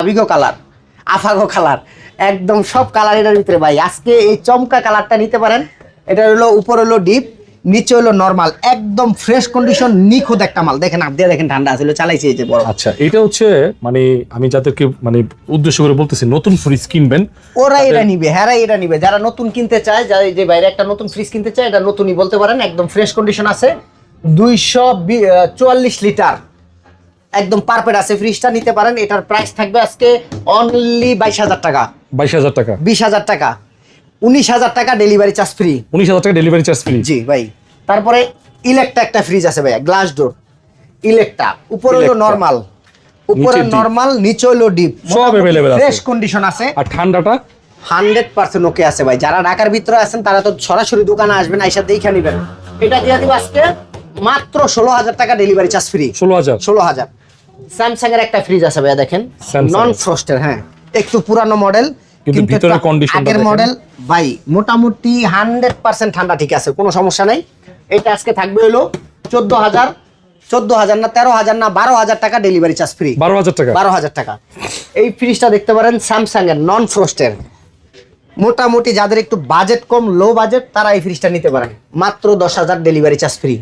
আবিগো colour, আফাগো colour, একদম সব colour এটার ভিতরে ভাই। আজকে এই চমকা কালারটা নিতে পারেন। এটা হলো উপর হলো ডিপ, নিচে হলো নরমাল, একদম ফ্রেশ কন্ডিশন, নিখুঁত একটা মাল। দেখেন আপনি দেখেন ঠান্ডা আছে, চালাইছে এই যে বড়। আচ্ছা, এটা হচ্ছে মানে আমি যাদেরকে মানে উদ্দেশ্য করে বলতেছি নতুন ফ্রিজ কিনবেন, ওরা এটা নিবে, হ্যাঁ এটা নিবে। যারা নতুন কিনতে চায়, যারা এই যে বাইরে একটা নতুন ফ্রিজ কিনতে চায়, এটা নতুনই বলতে পারেন। একদম ফ্রেশ কন্ডিশন আছে, 244 লিটার, একদম পারফেক্ট আছে। ফ্রিজটা নিতে পারেন। এটার প্রাইস থাকবে আজকে অনলি 22,000 টাকা। 22,000 টাকা, 20,000 টাকা, 19,000 টাকা ডেলিভারি চার্জ ফ্রি। 19,000 টাকা ডেলিভারি চার্জ ফ্রি। জি ভাই। তারপরে ইলেকট্রা একটা ফ্রিজ আছে ভাইয়া, গ্লাস ডোর ইলেকট্রা। উপরে হলো Electra। নরমাল, উপরে নিচে deep। নরমাল, নিচে হলো ডিপ, সব available আছে। ফ্রেশ কন্ডিশন আছে। আর ঠান্ডাটা 100% ওকে আছে ভাই। যারা ঢাকার ভিতরে আছেন তারা তো সরাসরি দোকানে আসবেন, আইসা দেখে নিবেন। এটা দিয়ে দিব আজকে মাত্র 16,000 টাকা ডেলিভারি চার্জ ফ্রি। 16,000। 16,000। স্যামসাং এর একটা ফ্রিজ আছে ভাইয়া, দেখেন Samsung নন ফ্রস্টের, হ্যাঁ একটু পুরানো মডেল, কিন্তু ভিতরের একটু conditionটা আগের দেখেন। মডেল ভাই। মোটামুটি 100% ঠান্ডা ঠিক আছে, কোনো সমস্যা নাই। এটা আজকে থাকবে হলো 14,000 না 13,000 না 12,000 টাকা ডেলিভারি চার্জ ফ্রি। 12,000 টাকা। 12,000 টাকা। এই ফ্রিজটা দেখতে পারেন স্যামসাং এর নন ফ্রস্টের। মোটামুটি যাদের একটু বাজেট কম, লো বাজেট, তারা এই ফ্রিজটা নিতে পারেন। মাত্র 10,000 ডেলিভারি চার্জ ফ্রি।